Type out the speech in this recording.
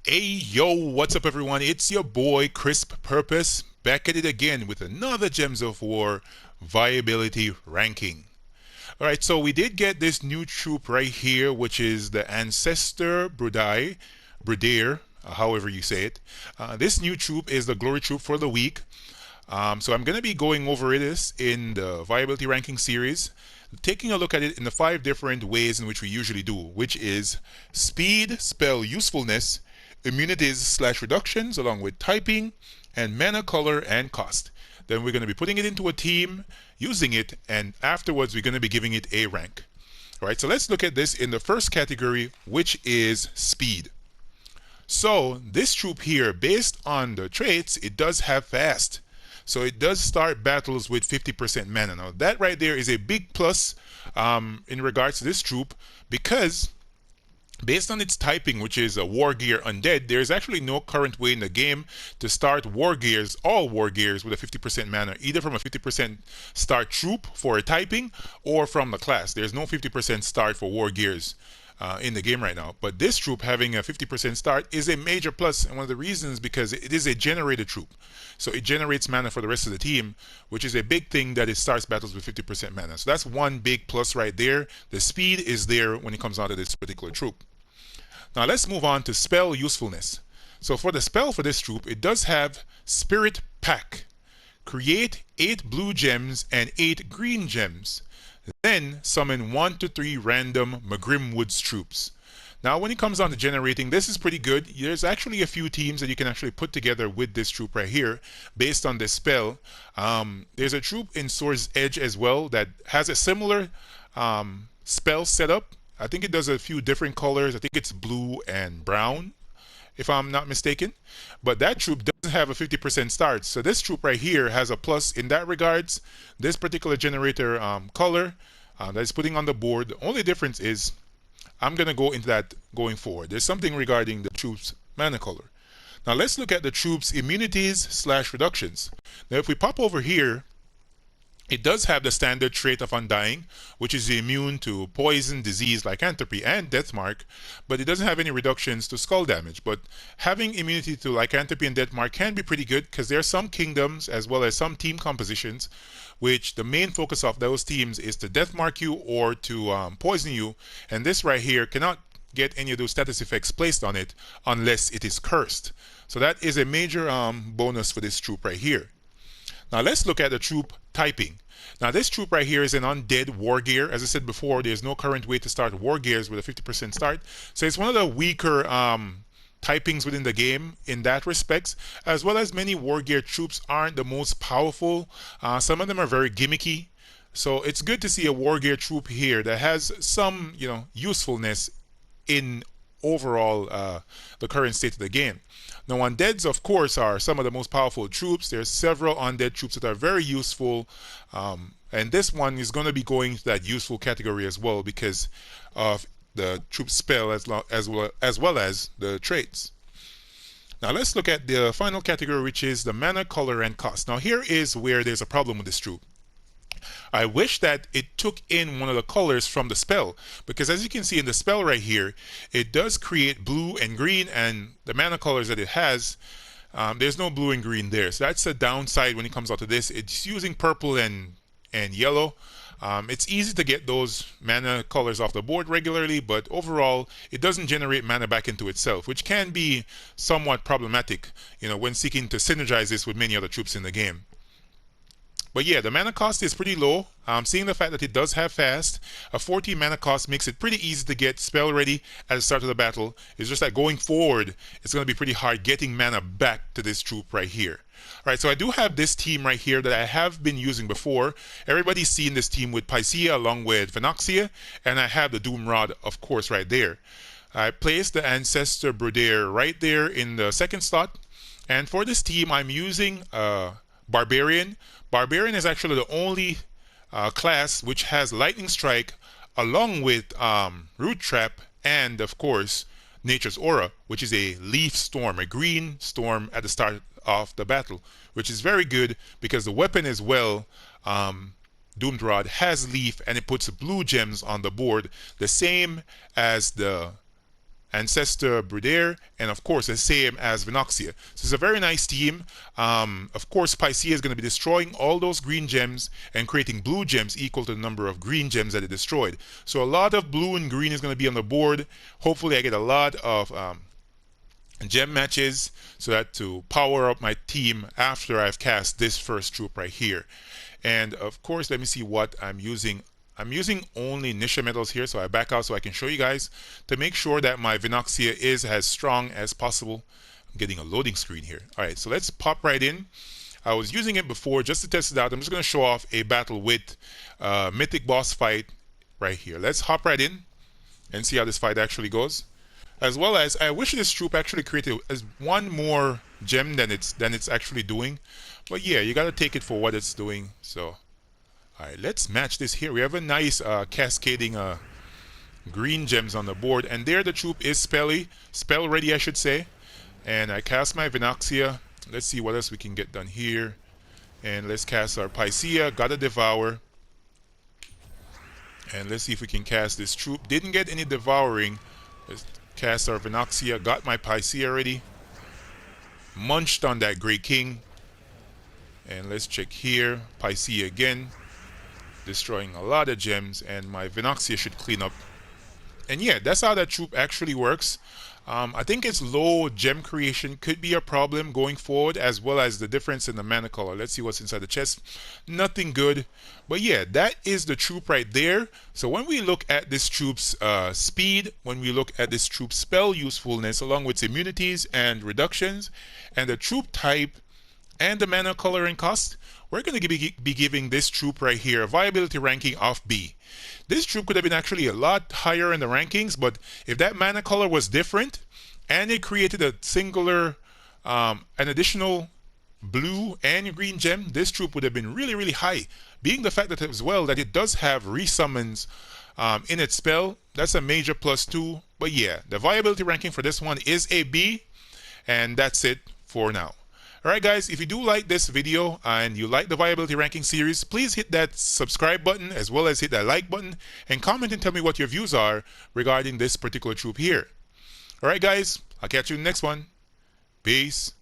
Hey yo, what's up everyone? It's your boy Crisp Purpose back at it again with another Gems of War Viability Ranking. Alright, so we did get this new troop right here, which is the Ancestor Brodir, however you say it. This new troop is the glory troop for the week. So I'm going to be going over this in the Viability Ranking series, taking a look at it in the 5 different ways in which we usually do, which is speed, spell usefulness, immunities / reductions, along with typing, and mana, color, and cost. Then we're going to be putting it into a team, using it, and afterwards we're going to be giving it a rank. Alright, so let's look at this in the first category, which is speed. So this troop here, based on the traits, it does have fast. So it does start battles with 50% mana. Now that right there is a big plus in regards to this troop, because based on its typing, which is a war gear undead, there is actually no current way in the game to start war gears, all war gears, with a 50% mana, either from a 50% start troop for a typing or from the class. There's no 50% start for war gears in the game right now. But this troop having a 50% start is a major plus, and one of the reasons because it is a generated troop. So it generates mana for the rest of the team, which is a big thing, that it starts battles with 50% mana. So that's one big plus right there. The speed is there when it comes out of this particular troop. Now let's move on to spell usefulness. So for the spell for this troop, it does have Spirit Pack. Create 8 blue gems and 8 green gems. Then summon 1 to 3 random Magrim Woods troops. Now when it comes down to generating, this is pretty good. There's actually a few teams that you can actually put together with this troop right here based on this spell. There's a troop in Sword's Edge as well that has a similar spell setup. I think it does a few different colors. I think it's blue and brown, if I'm not mistaken. But that troop doesn't have a 50% start. So this troop right here has a plus in that regards. This particular generator color that is putting on the board, the only difference is I'm going to go into that going forward. There's something regarding the troop's mana color. Now let's look at the troop's immunities / reductions. Now if we pop over here, it does have the standard trait of Undying, which is immune to poison, disease, lycanthropy, and deathmark, but it doesn't have any reductions to skull damage. But having immunity to lycanthropy and deathmark can be pretty good, because there are some kingdoms as well as some team compositions which the main focus of those teams is to deathmark you or to poison you, and this right here cannot get any of those status effects placed on it unless it is cursed. So that is a major bonus for this troop right here. Now let's look at the troop typing. Now this troop right here is an undead war gear. As I said before, there's no current way to start war gears with a 50% start. So it's one of the weaker typings within the game in that respects, as well as many war gear troops aren't the most powerful. Some of them are very gimmicky. So it's good to see a war gear troop here that has some, usefulness in overall the current state of the game. Now undeads, of course, are some of the most powerful troops. There's several undead troops that are very useful, and this one is going to be going to that useful category as well because of the troop spell as well as the traits. Now let's look at the final category, which is the mana, color, and cost. Now here is where there's a problem with this troop. I wish that it took in one of the colors from the spell, because as you can see in the spell right here, it does create blue and green, and the mana colors that it has, there's no blue and green there. So that's a downside when it comes out to this. It's using purple and yellow. It's easy to get those mana colors off the board regularly, but overall it doesn't generate mana back into itself, which can be somewhat problematic, when seeking to synergize this with many other troops in the game. But yeah, the mana cost is pretty low. Seeing the fact that it does have fast, a 14 mana cost makes it pretty easy to get spell ready at the start of the battle. It's just that going forward, it's going to be pretty hard getting mana back to this troop right here. Alright, so I do have this team right here that I have been using before. Everybody's seen this team with Pycea along with Phenoxia, and I have the Doom Rod, of course, right there. I placed the Ancestor Brodir right there in the second slot, and for this team I'm using Barbarian. Barbarian is actually the only class which has Lightning Strike along with Root Trap and, of course, Nature's Aura, which is a leaf storm, a green storm at the start of the battle, which is very good because the weapon as well, Doomed Rod, has leaf and it puts blue gems on the board, the same as the Ancestor, Brodir, and of course the same as Venoxia. So it's a very nice team. Of course, Pycea is going to be destroying all those green gems and creating blue gems equal to the number of green gems that it destroyed. So a lot of blue and green is going to be on the board. Hopefully I get a lot of gem matches so that to power up my team after I've cast this first troop right here. And of course, let me see what I'm using. I'm using only Nisha metals here, so I back out so I can show you guys to make sure that my Venoxia is as strong as possible. I'm getting a loading screen here. Alright, so let's pop right in. I was using it before just to test it out. I'm just going to show off a battle with Mythic boss fight right here. Let's hop right in and see how this fight actually goes. As well as, I wish this troop actually created as one more gem than it's actually doing. But yeah, you got to take it for what it's doing. So alright, let's match this here. We have a nice cascading green gems on the board. And there the troop is spell ready, I should say. And I cast my Venoxia. Let's see what else we can get done here. And let's cast our Pycea. Got a Devour. And let's see if we can cast this troop. Didn't get any Devouring. Let's cast our Venoxia. Got my Pycea ready. Munched on that Great King. And let's check here. Pycea again. Destroying a lot of gems, and my Venoxia should clean up. And yeah, that's how that troop actually works. I think its low gem creation could be a problem going forward, as well as the difference in the mana color. Let's see what's inside the chest. Nothing good. But yeah, that is the troop right there. So when we look at this troop's speed, when we look at this troop's spell usefulness, along with immunities and reductions, and the troop type, and the mana color and cost, we're going to be giving this troop right here a viability ranking of B. This troop could have been actually a lot higher in the rankings, but if that mana color was different and it created a singular, an additional blue and green gem, this troop would have been really, really high. Being the fact that as well that it does have resummons in its spell, that's a major +2. But yeah, the viability ranking for this one is a B, and that's it for now. Alright guys, if you do like this video and you like the Viability Ranking series, please hit that subscribe button as well as hit that like button and comment and tell me what your views are regarding this particular troop here. Alright guys, I'll catch you in the next one. Peace.